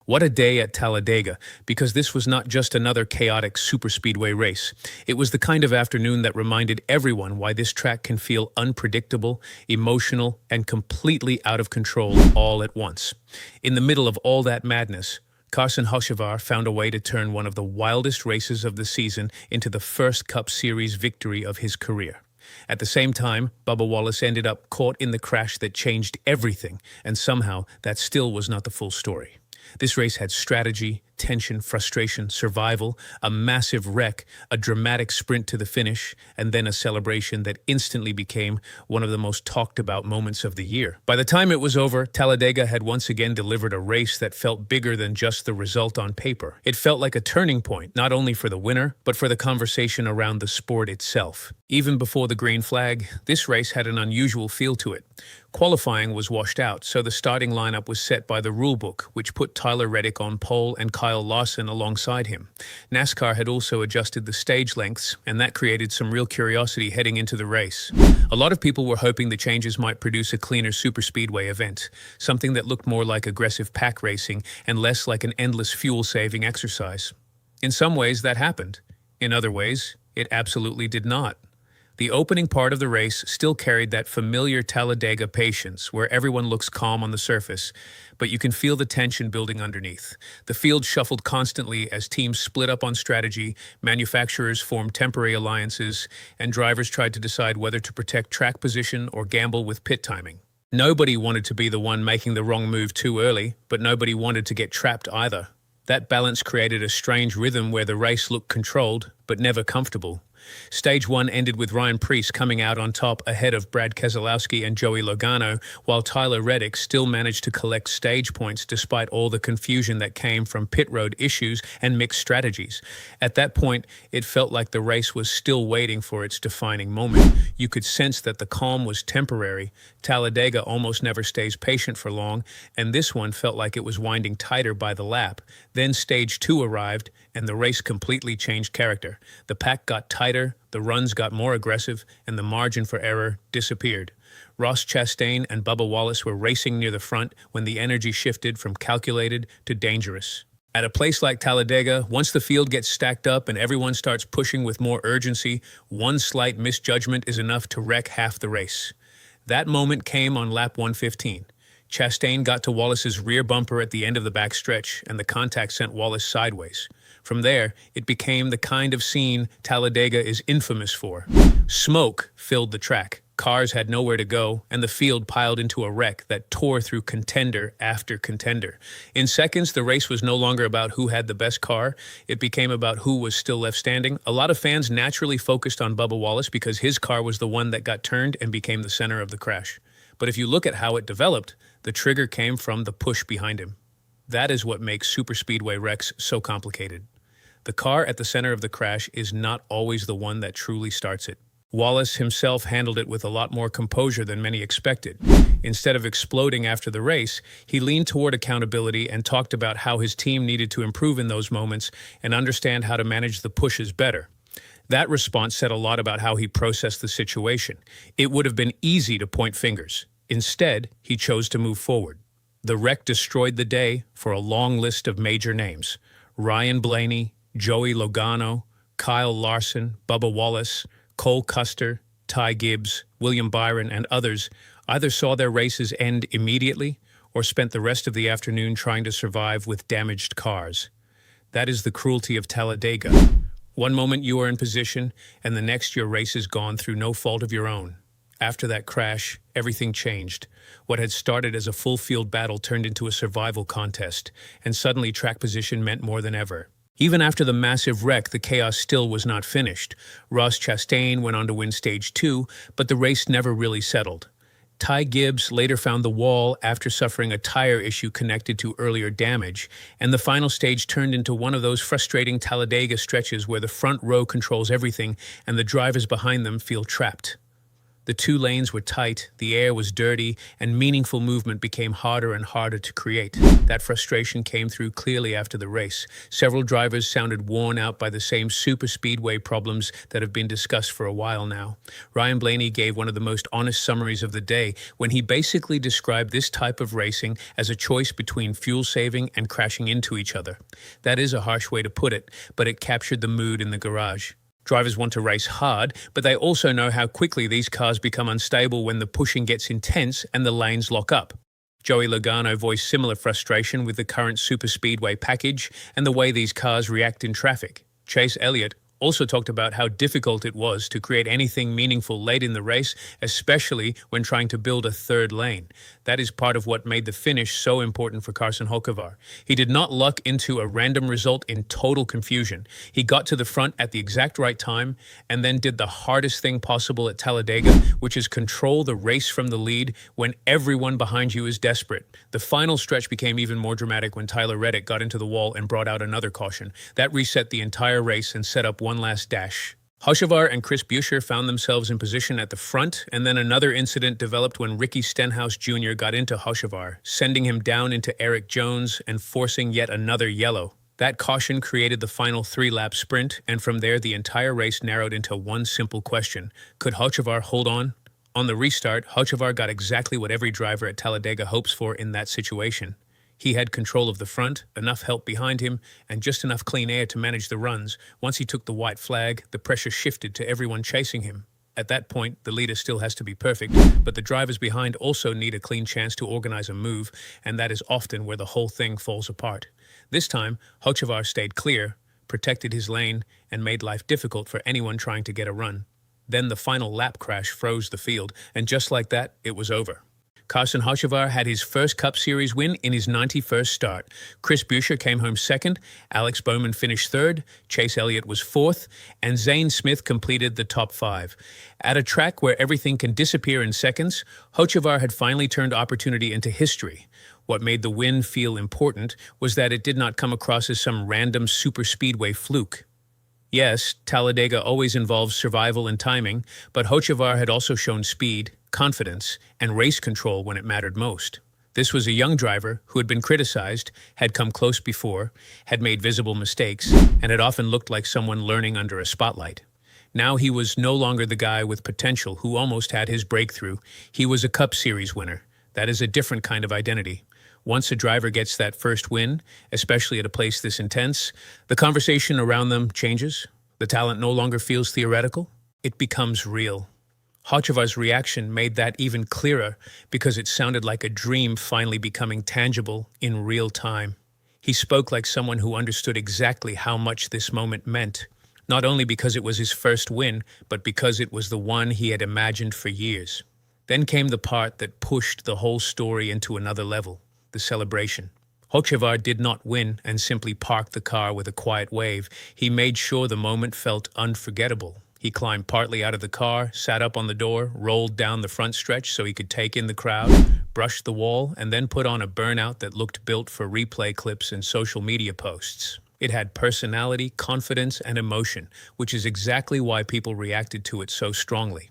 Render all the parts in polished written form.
What a day at Talladega, because this was not just another chaotic superspeedway race. It was the kind of afternoon that reminded everyone why this track can feel unpredictable, emotional, and completely out of control all at once. In the middle of all that madness, Carson Hocevar found a way to turn one of the wildest races of the season into the first Cup Series victory of his career. At the same time, Bubba Wallace ended up caught in the crash that changed everything, and somehow that still was not the full story. This race had strategy, tension, frustration, survival, a massive wreck, a dramatic sprint to the finish, and then a celebration that instantly became one of the most talked about moments of the year. By the time it was over, Talladega had once again delivered a race that felt bigger than just the result on paper. It felt like a turning point, not only for the winner, but for the conversation around the sport itself. Even before the green flag, this race had an unusual feel to it. Qualifying was washed out, so the starting lineup was set by the rulebook, which put Tyler Reddick on pole and Kyle Larson alongside him. NASCAR had also adjusted the stage lengths, and that created some real curiosity heading into the race. A lot of people were hoping the changes might produce a cleaner superspeedway event, something that looked more like aggressive pack racing and less like an endless fuel-saving exercise. In some ways, that happened. In other ways, it absolutely did not. The opening part of the race still carried that familiar Talladega patience, where everyone looks calm on the surface, but you can feel the tension building underneath. The field shuffled constantly as teams split up on strategy, manufacturers formed temporary alliances, and drivers tried to decide whether to protect track position or gamble with pit timing. Nobody wanted to be the one making the wrong move too early, but nobody wanted to get trapped either. That balance created a strange rhythm where the race looked controlled, but never comfortable. Stage 1 ended with Ryan Preece coming out on top ahead of Brad Keselowski and Joey Logano, while Tyler Reddick still managed to collect stage points despite all the confusion that came from pit road issues and mixed strategies. At that point, it felt like the race was still waiting for its defining moment. You could sense that the calm was temporary. Talladega almost never stays patient for long, and this one felt like it was winding tighter by the lap. Then Stage 2 arrived, and the race completely changed character. The pack got tighter, the runs got more aggressive, and the margin for error disappeared. Ross Chastain and Bubba Wallace were racing near the front when the energy shifted from calculated to dangerous. At a place like Talladega, once the field gets stacked up and everyone starts pushing with more urgency, one slight misjudgment is enough to wreck half the race. That moment came on lap 115. Chastain got to Wallace's rear bumper at the end of the backstretch, and the contact sent Wallace sideways. From there, it became the kind of scene Talladega is infamous for. Smoke filled the track. Cars had nowhere to go, and the field piled into a wreck that tore through contender after contender. In seconds, the race was no longer about who had the best car. It became about who was still left standing. A lot of fans naturally focused on Bubba Wallace because his car was the one that got turned and became the center of the crash. But if you look at how it developed, the trigger came from the push behind him. That is what makes superspeedway wrecks so complicated. The car at the center of the crash is not always the one that truly starts it. Wallace himself handled it with a lot more composure than many expected. Instead of exploding after the race, he leaned toward accountability and talked about how his team needed to improve in those moments and understand how to manage the pushes better. That response said a lot about how he processed the situation. It would have been easy to point fingers. Instead, he chose to move forward. The wreck destroyed the day for a long list of major names: Ryan Blaney, Joey Logano, Kyle Larson, Bubba Wallace, Cole Custer, Ty Gibbs, William Byron, and others either saw their races end immediately or spent the rest of the afternoon trying to survive with damaged cars. That is the cruelty of Talladega. One moment you are in position, and the next your race is gone through no fault of your own. After that crash, everything changed. What had started as a full-field battle turned into a survival contest, and suddenly track position meant more than ever. Even after the massive wreck, the chaos still was not finished. Ross Chastain went on to win Stage 2, but the race never really settled. Ty Gibbs later found the wall after suffering a tire issue connected to earlier damage, and the final stage turned into one of those frustrating Talladega stretches where the front row controls everything and the drivers behind them feel trapped. The two lanes were tight, the air was dirty, and meaningful movement became harder and harder to create. That frustration came through clearly after the race. Several drivers sounded worn out by the same superspeedway problems that have been discussed for a while now. Ryan Blaney gave one of the most honest summaries of the day when he basically described this type of racing as a choice between fuel saving and crashing into each other. That is a harsh way to put it, but it captured the mood in the garage. Drivers want to race hard, but they also know how quickly these cars become unstable when the pushing gets intense and the lanes lock up. Joey Logano voiced similar frustration with the current superspeedway package and the way these cars react in traffic. Chase Elliott also talked about how difficult it was to create anything meaningful late in the race, especially when trying to build a third lane. That is part of what made the finish so important for Carson Hocevar. He did not luck into a random result in total confusion. He got to the front at the exact right time and then did the hardest thing possible at Talladega, which is control the race from the lead when everyone behind you is desperate. The final stretch became even more dramatic when Tyler Reddick got into the wall and brought out another caution. That reset the entire race and set up one last dash. Hocevar and Chris Buescher found themselves in position at the front, and then another incident developed when Ricky Stenhouse Jr. got into Hocevar, sending him down into Eric Jones and forcing yet another yellow. That caution created the final three-lap sprint, and from there the entire race narrowed into one simple question. Could Hocevar hold on? On the restart, Hocevar got exactly what every driver at Talladega hopes for in that situation. He had control of the front, enough help behind him, and just enough clean air to manage the runs. Once he took the white flag, the pressure shifted to everyone chasing him. At that point, the leader still has to be perfect, but the drivers behind also need a clean chance to organize a move, and that is often where the whole thing falls apart. This time, Hocevar stayed clear, protected his lane, and made life difficult for anyone trying to get a run. Then the final lap crash froze the field, and just like that, it was over. Carson Hocevar had his first Cup Series win in his 91st start. Chris Buescher came home second, Alex Bowman finished third, Chase Elliott was fourth, and Zane Smith completed the top five. At a track where everything can disappear in seconds, Hocevar had finally turned opportunity into history. What made the win feel important was that it did not come across as some random superspeedway fluke. Yes, Talladega always involves survival and timing, but Hocevar had also shown speed, confidence, and race control when it mattered most. This was a young driver who had been criticized, had come close before, had made visible mistakes, and had often looked like someone learning under a spotlight. Now he was no longer the guy with potential who almost had his breakthrough. He was a Cup Series winner. That is a different kind of identity. Once a driver gets that first win, especially at a place this intense, the conversation around them changes. The talent no longer feels theoretical. It becomes real. Hocevar's reaction made that even clearer because it sounded like a dream finally becoming tangible in real time. He spoke like someone who understood exactly how much this moment meant, not only because it was his first win, but because it was the one he had imagined for years. Then came the part that pushed the whole story into another level. The celebration. Hocevar did not win and simply parked the car with a quiet wave. He made sure the moment felt unforgettable. He climbed partly out of the car, sat up on the door, rolled down the front stretch so he could take in the crowd, brushed the wall, and then put on a burnout that looked built for replay clips and social media posts. It had personality, confidence, and emotion, which is exactly why people reacted to it so strongly.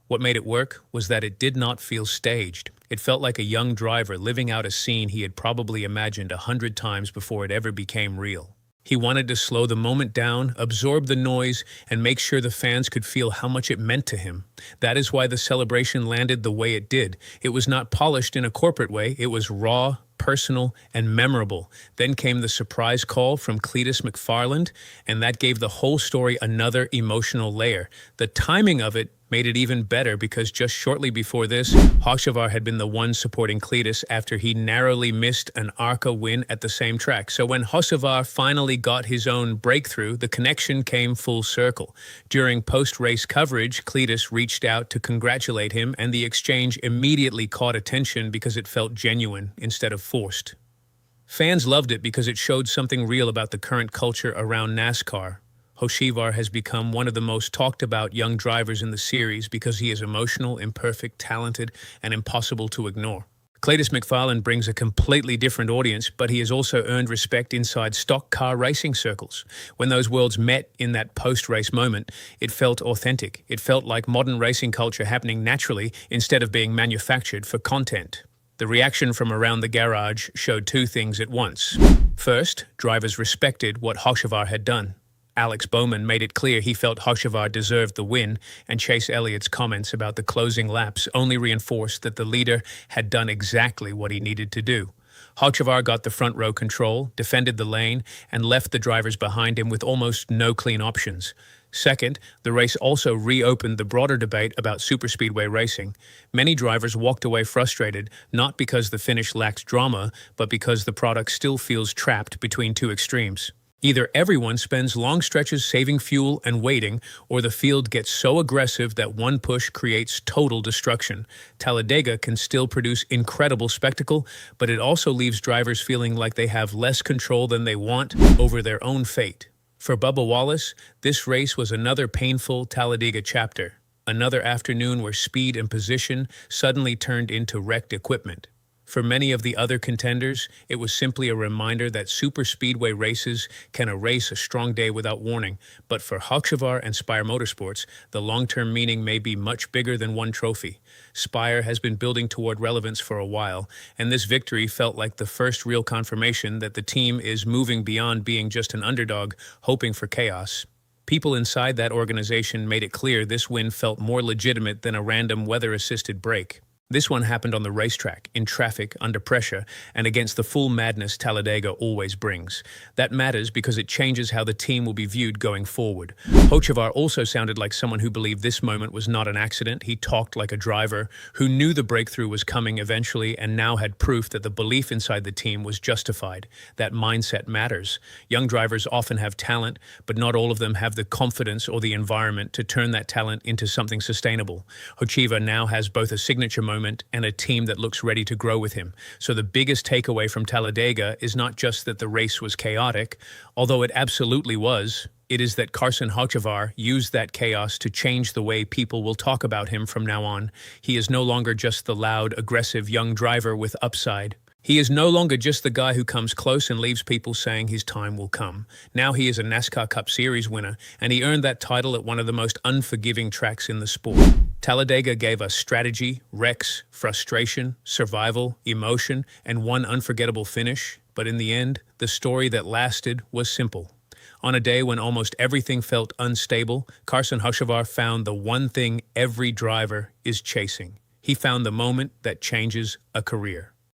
What made it work was that it did not feel staged. It felt like a young driver living out a scene he had probably imagined 100 times before it ever became real. He wanted to slow the moment down, absorb the noise, and make sure the fans could feel how much it meant to him. That is why the celebration landed the way it did. It was not polished in a corporate way. It was raw, personal, and memorable. Then came the surprise call from Cleetus McFarland, and that gave the whole story another emotional layer. The timing of it made it even better because just shortly before this, Hocevar had been the one supporting Cleetus after he narrowly missed an ARCA win at the same track. So when Hocevar finally got his own breakthrough, the connection came full circle. During post-race coverage, Cleetus reached out to congratulate him, and the exchange immediately caught attention because it felt genuine instead of forced. Fans loved it because it showed something real about the current culture around NASCAR. Hocevar has become one of the most talked about young drivers in the series because he is emotional, imperfect, talented, and impossible to ignore. Cleetus McFarland brings a completely different audience, but he has also earned respect inside stock car racing circles. When those worlds met in that post-race moment, it felt authentic. It felt like modern racing culture happening naturally instead of being manufactured for content. The reaction from around the garage showed two things at once. First, drivers respected what Hocevar had done. Alex Bowman made it clear he felt Hocevar deserved the win, and Chase Elliott's comments about the closing laps only reinforced that the leader had done exactly what he needed to do. Hocevar got the front row control, defended the lane, and left the drivers behind him with almost no clean options. Second, the race also reopened the broader debate about superspeedway racing. Many drivers walked away frustrated, not because the finish lacked drama, but because the product still feels trapped between two extremes. Either everyone spends long stretches saving fuel and waiting, or the field gets so aggressive that one push creates total destruction. Talladega can still produce incredible spectacle, but it also leaves drivers feeling like they have less control than they want over their own fate. For Bubba Wallace, this race was another painful Talladega chapter, another afternoon where speed and position suddenly turned into wrecked equipment. For many of the other contenders, it was simply a reminder that superspeedway races can erase a strong day without warning. But for Hocevar and Spire Motorsports, the long-term meaning may be much bigger than one trophy. Spire has been building toward relevance for a while, and this victory felt like the first real confirmation that the team is moving beyond being just an underdog, hoping for chaos. People inside that organization made it clear this win felt more legitimate than a random weather-assisted break. This one happened on the racetrack, in traffic, under pressure, and against the full madness Talladega always brings. That matters because it changes how the team will be viewed going forward. Hocevar also sounded like someone who believed this moment was not an accident. He talked like a driver who knew the breakthrough was coming eventually and now had proof that the belief inside the team was justified. That mindset matters. Young drivers often have talent, but not all of them have the confidence or the environment to turn that talent into something sustainable. Hocevar now has both a signature moment and a team that looks ready to grow with him. So the biggest takeaway from Talladega is not just that the race was chaotic, although it absolutely was. It is that Carson Hocevar used that chaos to change the way people will talk about him from now on. He is no longer just the loud, aggressive young driver with upside. He is no longer just the guy who comes close and leaves people saying his time will come. Now he is a NASCAR Cup Series winner, and he earned that title at one of the most unforgiving tracks in the sport. Talladega gave us strategy, wrecks, frustration, survival, emotion, and one unforgettable finish. But in the end, the story that lasted was simple. On a day when almost everything felt unstable, Carson Hocevar found the one thing every driver is chasing. He found the moment that changes a career.